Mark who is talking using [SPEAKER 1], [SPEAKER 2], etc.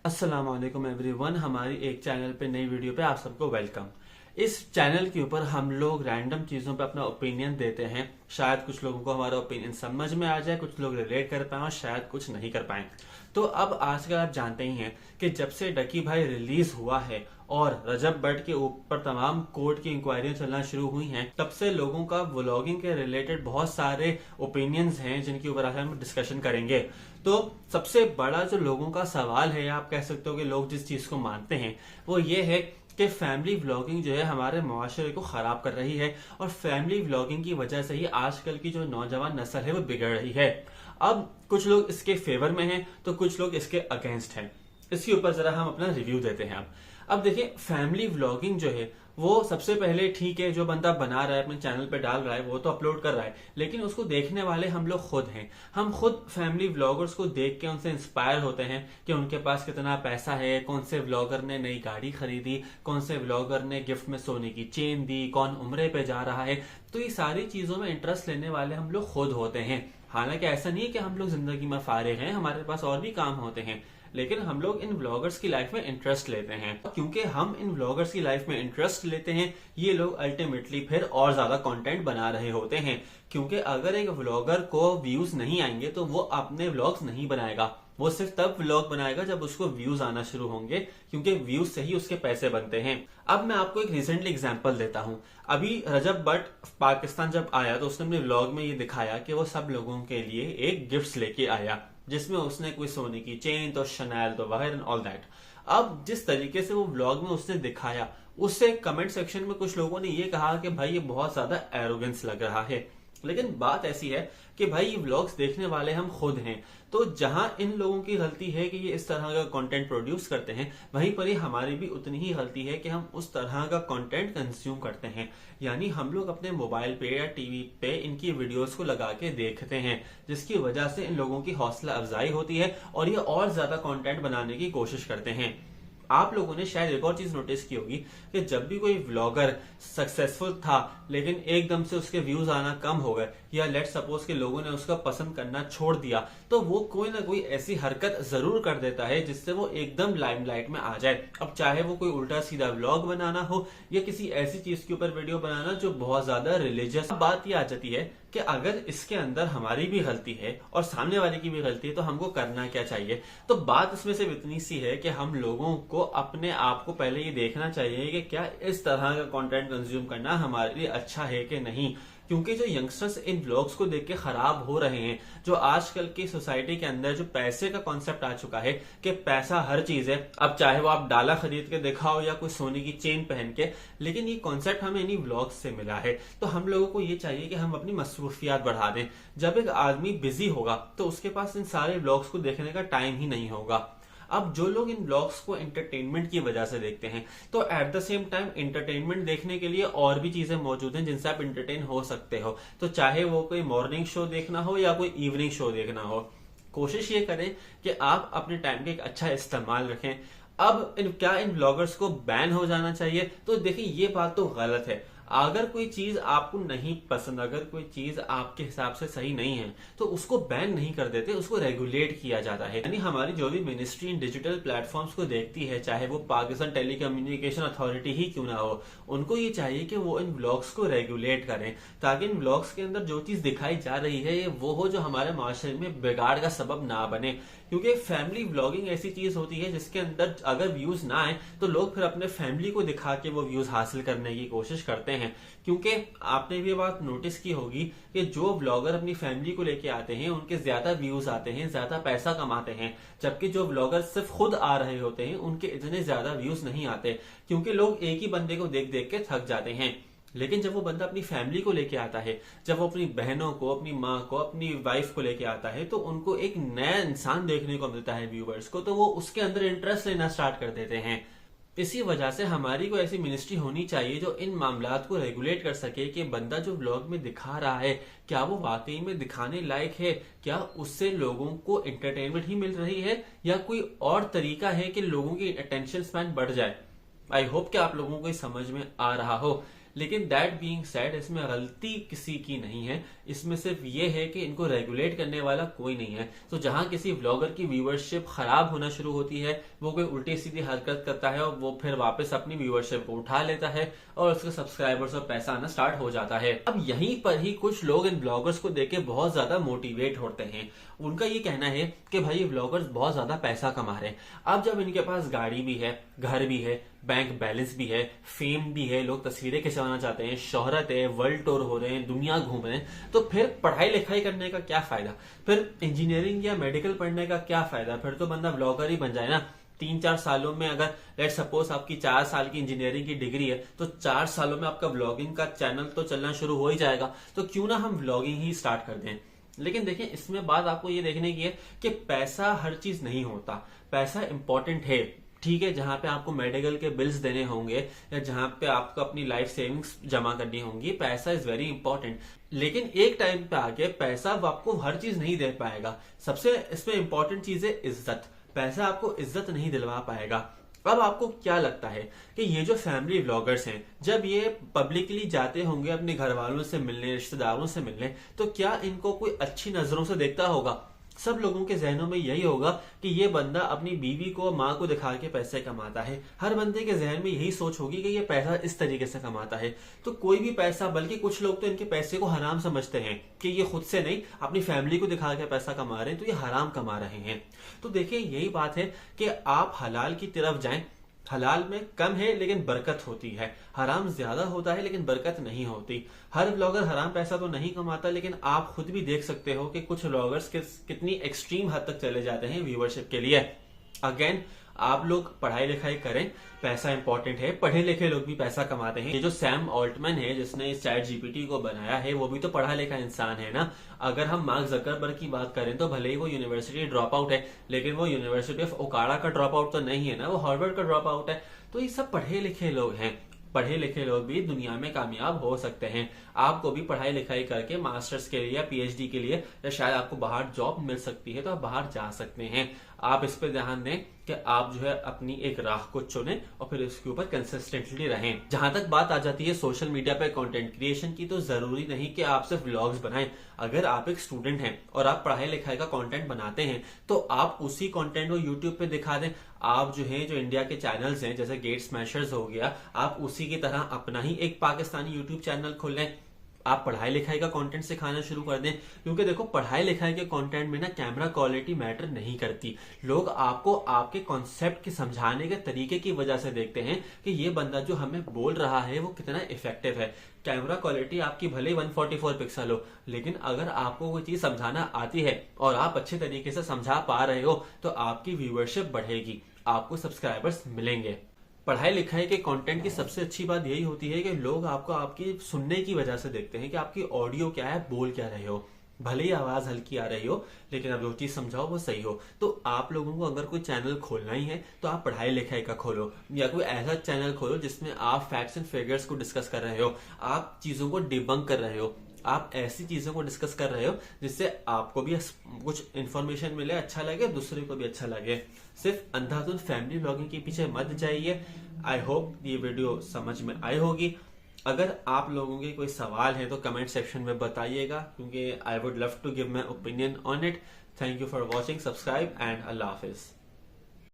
[SPEAKER 1] अस्सलाम वालेकुम एवरीवन। हमारी एक चैनल पे नई वीडियो पे आप सबको वेलकम। इस चैनल के ऊपर हम लोग रैंडम चीज़ों पे अपना ओपिनियन देते हैं। शायद कुछ लोगों को हमारा ओपिनियन समझ में आ जाए, कुछ लोग रिलेट कर पाए और शायद कुछ नहीं कर पाए। तो अब आजकल आप जानते ही हैं कि जब से डकी भाई रिलीज हुआ है और रजब बट के ऊपर तमाम कोर्ट की इंक्वायरियां चलना शुरू हुई हैं, तब से लोगों का व्लॉगिंग के रिलेटेड बहुत सारे ओपिनियंस हैं जिनके ऊपर आज हम डिस्कशन करेंगे। तो सबसे बड़ा जो लोगों का सवाल है, आप कह सकते हो कि लोग जिस चीज को मानते हैं वो ये है कि फैमिली व्लॉगिंग जो है हमारे मुआशरे को खराब कर रही है और फैमिली व्लॉगिंग की वजह से ही आजकल की जो नौजवान नस्ल है वो बिगड़ रही है। अब कुछ लोग इसके फेवर में हैं तो कुछ लोग इसके अगेंस्ट हैं। इसके ऊपर जरा हम अपना रिव्यू देते हैं। अब देखिए, फैमिली व्लॉगिंग जो है वो सबसे पहले ठीक है, जो बंदा बना रहा है अपने चैनल पे डाल रहा है वो तो अपलोड कर रहा है, लेकिन उसको देखने वाले हम लोग खुद हैं। हम खुद फैमिली व्लॉगर्स को देख के उनसे इंस्पायर होते हैं कि उनके पास कितना पैसा है, कौन से व्लॉगर ने नई गाड़ी खरीदी, कौन से व्लॉगर ने गिफ्ट में सोने की चेन दी, कौन उम्रे पे जा रहा है। तो ये सारी चीजों में इंटरेस्ट लेने वाले हम लोग खुद होते हैं। हालांकि ऐसा नहीं है कि हम लोग जिंदगी में फारिग हैं, हमारे पास और भी काम होते हैं, लेकिन हम लोग इन व्लॉगर्स की लाइफ में इंटरेस्ट लेते हैं। क्योंकि हम इन व्लॉगर्स की लाइफ में इंटरेस्ट लेते हैं, ये लोग अल्टीमेटली फिर और ज्यादा कंटेंट बना रहे होते हैं। क्योंकि अगर एक व्लॉगर को व्यूज नहीं आएंगे तो वो अपने व्लॉग्स नहीं बनाएगा, वो सिर्फ तब व्लॉग बनाएगा जब उसको व्यूज आना शुरू होंगे, क्योंकि व्यूज से ही उसके पैसे बनते हैं। अब मैं आपको एक रिसेंटली एग्जांपल देता हूं। अभी रजब बट पाकिस्तान जब आया तो उसने अपने व्लॉग में ये दिखाया कि वो सब लोगों के लिए एक गिफ्ट लेके आया, जिसमें उसने कोई सोने की चेन तो शनैल तो वगैरह एंड ऑल दैट। अब जिस तरीके से वो व्लॉग में उसने दिखाया, उससे कमेंट सेक्शन में कुछ लोगों ने ये कहा कि भाई ये बहुत ज्यादा एरोगेंस लग रहा है। लेकिन बात ऐसी है कि भाई ये व्लॉग्स देखने वाले हम खुद हैं, तो जहां इन लोगों की गलती है कि ये इस तरह का कंटेंट प्रोड्यूस करते हैं, वहीं पर ही हमारी भी उतनी ही गलती है कि हम उस तरह का कंटेंट कंज्यूम करते हैं। यानी हम लोग अपने मोबाइल पे या टीवी पे इनकी वीडियोस को लगा के देखते हैं, जिसकी वजह से इन लोगों की हौसला अफजाई होती है और ये और ज्यादा कंटेंट बनाने की कोशिश करते हैं। आप लोगों ने शायद एक और चीज नोटिस की होगी कि जब भी कोई व्लॉगर सक्सेसफुल था लेकिन एकदम से उसके व्यूज आना कम हो गए, या लेट सपोज के लोगों ने उसका पसंद करना छोड़ दिया, तो वो कोई ना कोई ऐसी हरकत जरूर कर देता है जिससे वो एकदम लाइमलाइट में आ जाए। अब चाहे वो कोई उल्टा सीधा व्लॉग बनाना हो या किसी ऐसी चीज के ऊपर वीडियो बनाना जो बहुत ज्यादा रिलीजियस। बात ये आ जाती है कि अगर इसके अंदर हमारी भी गलती है और सामने वाले की भी गलती है तो हमको करना क्या चाहिए। तो बात इसमें सिर्फ इतनी सी है कि हम लोगों को अपने आप को पहले ये देखना चाहिए कि क्या इस तरह का कंटेंट कंज्यूम करना हमारे लिए अच्छा है कि नहीं। क्योंकि जो यंगस्टर्स इन व्लॉग्स को देख के खराब हो रहे हैं, जो आजकल की सोसाइटी के अंदर जो पैसे का कॉन्सेप्ट आ चुका है कि पैसा हर चीज है, अब चाहे वो आप डाला खरीद के दिखाओ या कोई सोने की चेन पहन के, लेकिन ये कॉन्सेप्ट हमें इन्हीं व्लॉग्स से मिला है। तो हम लोगों को ये चाहिए कि हम अपनी मसरूफियात बढ़ा दें। जब एक आदमी बिजी होगा तो उसके पास इन सारे व्लॉग्स को देखने का टाइम ही नहीं होगा। अब जो लोग इन ब्लॉग्स को एंटरटेनमेंट की वजह से देखते हैं, तो at the same time entertainment देखने के लिए और भी चीजें मौजूद हैं जिनसे आप एंटरटेन हो सकते हो। तो चाहे वो कोई मॉर्निंग शो देखना हो या कोई इवनिंग शो देखना हो, कोशिश ये करें कि आप अपने टाइम का एक अच्छा इस्तेमाल रखें। अब क्या इन ब्लॉगर्स को बैन हो जाना चाहिए? तो देखिए, ये बात तो गलत है। अगर कोई चीज आपको नहीं पसंद, अगर कोई चीज आपके हिसाब से सही नहीं है, तो उसको बैन नहीं कर देते, उसको रेगुलेट किया जाता है। यानी हमारी जो भी मिनिस्ट्री इन डिजिटल प्लेटफॉर्म्स को देखती है, चाहे वो पाकिस्तान टेलीकम्युनिकेशन अथॉरिटी ही क्यों ना हो, उनको ये चाहिए कि वो इन ब्लॉग्स को रेगुलेट करें, ताकि इन ब्लॉग्स के अंदर जो चीज दिखाई जा रही है ये वो हो जो हमारे माशरे में बिगाड़ का सबब ना बने। क्योंकि फैमिली व्लॉगिंग ऐसी चीज होती है जिसके अंदर अगर व्यूज ना आए तो लोग फिर अपने फैमिली को दिखा के वो व्यूज हासिल करने की कोशिश करते हैं। क्योंकि आपने भी बात नोटिस की होगी कि जो व्लॉगर अपनी फैमिली को लेके आते हैं उनके ज्यादा व्यूज आते हैं, ज्यादा पैसा कमाते हैं, जबकि जो व्लॉगर सिर्फ खुद आ रहे होते हैं उनके इतने ज्यादा व्यूज नहीं आते, क्योंकि लोग एक ही बंदे को देख देख के थक जाते हैं। लेकिन जब वो बंदा अपनी फैमिली को लेके आता है, जब वो अपनी बहनों को, अपनी माँ को, अपनी वाइफ को लेके आता है, तो उनको एक नया इंसान देखने को मिलता है व्यूवर्स को, तो वो उसके अंदर इंटरेस्ट लेना स्टार्ट कर देते हैं। इसी वजह से हमारी को ऐसी मिनिस्ट्री होनी चाहिए जो इन मामलात को रेगुलेट कर सके कि बंदा जो व्लॉग में दिखा रहा है क्या वो वाकई में दिखाने लायक है, क्या उससे लोगों को एंटरटेनमेंट ही मिल रही है या कोई और तरीका है कि लोगों की अटेंशन स्पैन बढ़ जाए। आई होप कि आप लोगों को समझ में आ रहा हो। लेकिन दैट बीइंग सेड, इसमें गलती किसी की नहीं है, इसमें सिर्फ ये है कि इनको रेगुलेट करने वाला कोई नहीं है। तो जहां किसी व्लॉगर की व्यूअरशिप खराब होना शुरू होती है, वो कोई उल्टी सीधी हरकत करता है और वो फिर वापस अपनी व्यूअरशिप को उठा लेता है और उसके सब्सक्राइबर्स और पैसा आना स्टार्ट हो जाता है। अब यहीं पर ही कुछ लोग इन ब्लॉगर्स को देख के बहुत ज्यादा मोटिवेट होते हैं। उनका ये कहना है कि भाई ये ब्लॉगर्स बहुत ज्यादा पैसा कमा रहे हैं। अब जब इनके पास गाड़ी भी है, घर भी है, बैंक बैलेंस भी है, फेम भी है, लोग तस्वीरें खिंचवाना चाहते हैं, शोहरत है, वर्ल्ड टूर हो रहे हैं, दुनिया घूम रहे हैं, तो फिर पढ़ाई लिखाई करने का क्या फायदा? फिर इंजीनियरिंग या मेडिकल पढ़ने का क्या फायदा? फिर तो बंदा ब्लॉगर ही बन जाए ना। 3-4 सालों में, अगर लेट सपोज आपकी 4 साल की इंजीनियरिंग की डिग्री है, तो 4 सालों में आपका व्लॉगिंग का चैनल तो चलना शुरू हो ही जाएगा। तो क्यों ना हम व्लॉगिंग ही स्टार्ट कर दें। लेकिन देखिए, इसमें बात आपको ये देखने की है कि पैसा हर चीज नहीं होता। पैसा इंपॉर्टेंट है, ठीक है, जहां पे आपको मेडिकल के बिल्स देने होंगे या जहां पे आपको अपनी लाइफ सेविंग्स जमा करनी होंगी, पैसा इज वेरी इंपॉर्टेंट। लेकिन एक टाइम पे आके पैसा आपको हर चीज नहीं दे पाएगा। सबसे इसमें इंपॉर्टेंट चीज है इज्जत। पैसा आपको इज्जत नहीं दिलवा पाएगा। अब आपको क्या लगता है कि ये जो फैमिली व्लॉगर्स हैं, जब ये पब्लिकली जाते होंगे अपने घर वालों से मिलने, रिश्तेदारों से मिलने, तो क्या इनको कोई अच्छी नजरों से देखता होगा? सब लोगों के जहनों में यही होगा कि ये बंदा अपनी बीवी को, माँ को दिखा के पैसे कमाता है। हर बंदे के जहन में यही सोच होगी कि ये पैसा इस तरीके से कमाता है। तो कोई भी पैसा, बल्कि कुछ लोग तो इनके पैसे को हराम समझते हैं कि ये खुद से नहीं, अपनी फैमिली को दिखा के पैसा कमा रहे हैं, तो ये हराम कमा रहे हैं। तो देखिए, यही बात है कि आप हलाल की तरफ जाएं। हलाल में कम है लेकिन बरकत होती है, हराम ज्यादा होता है लेकिन बरकत नहीं होती। हर ब्लॉगर हराम पैसा तो नहीं कमाता, लेकिन आप खुद भी देख सकते हो कि कुछ ब्लॉगर्स कितनी एक्सट्रीम हद तक चले जाते हैं व्यूअरशिप के लिए। अगेन, आप लोग पढ़ाई लिखाई करें, पैसा इंपॉर्टेंट है, पढ़े लिखे लोग भी पैसा कमाते हैं। ये जो सैम ऑल्टमैन है जिसने इस चैट जीपीटी को बनाया है, वो भी तो पढ़ा लिखा इंसान है ना। अगर हम मार्क जकरबर्ग की बात करें तो भले ही वो यूनिवर्सिटी ड्रॉप आउट है, लेकिन वो यूनिवर्सिटी ऑफ ओकाड़ा का ड्रॉप आउट तो नहीं है ना, वो हार्वर्ड का ड्रॉप आउट है। तो ये सब पढ़े लिखे लोग हैं। पढ़े लिखे लोग भी दुनिया में कामयाब हो सकते हैं। आपको भी पढ़ाई लिखाई करके मास्टर्स के लिए या पीएचडी के लिए, या शायद आपको बाहर जॉब मिल सकती है, तो आप बाहर जा सकते हैं। आप इस पे ध्यान दें कि आप जो है अपनी एक राह को चुनें और फिर इसके ऊपर कंसिस्टेंटली रहें। जहां तक बात आ जाती है सोशल मीडिया पे कंटेंट क्रिएशन की, तो जरूरी नहीं कि आप सिर्फ व्लॉग्स बनाएं। अगर आप एक स्टूडेंट हैं और आप पढ़ाई लिखाई का कंटेंट बनाते हैं, तो आप उसी कंटेंट को यूट्यूब पे दिखा दें। आप जो है, जो इंडिया के चैनल्स हैं जैसे गेट स्मैशर्स हो गया, आप उसी की तरह अपना ही एक पाकिस्तानी यूट्यूब चैनल खोल लें। आप पढ़ाई लिखाई का कंटेंट सिखाना शुरू कर दें, क्योंकि देखो, पढ़ाई लिखाई के कंटेंट में ना कैमरा क्वालिटी मैटर नहीं करती। लोग आपको आपके कॉन्सेप्ट के समझाने के तरीके की वजह से देखते हैं कि ये बंदा जो हमें बोल रहा है वो कितना इफेक्टिव है। कैमरा क्वालिटी आपकी भले 144 पिक्सल हो, लेकिन अगर आपको कोई चीज समझाना आती है और आप अच्छे तरीके से समझा पा रहे हो, तो आपकी व्यूअरशिप बढ़ेगी, आपको सब्सक्राइबर्स मिलेंगे। पढ़ाई लिखाई के कंटेंट की सबसे अच्छी बात यही होती है कि लोग आपको आपकी सुनने की वजह से देखते हैं कि आपकी ऑडियो क्या है, बोल क्या रहे हो। भले ही आवाज हल्की आ रही हो, लेकिन अब जो चीज समझाओ वो सही हो। तो आप लोगों को अगर कोई चैनल खोलना ही है, तो आप पढ़ाई लिखाई का खोलो, या कोई ऐसा चैनल खोलो जिसमें आप फैक्ट्स एंड फिगर्स को डिस्कस कर रहे हो, आप चीजों को डिबंक कर रहे हो, आप ऐसी चीजों को डिस्कस कर रहे हो जिससे आपको भी कुछ इन्फॉर्मेशन मिले, अच्छा लगे, दूसरे को भी अच्छा लगे। सिर्फ अंधाधुंध फैमिली व्लॉगिंग के पीछे मत जाइए। आई होप ये वीडियो समझ में आई होगी। अगर आप लोगों के कोई सवाल है तो कमेंट सेक्शन में बताइएगा, क्योंकि I would love to give my opinion on it. Thank you for watching, subscribe and अल्लाह हाफिज।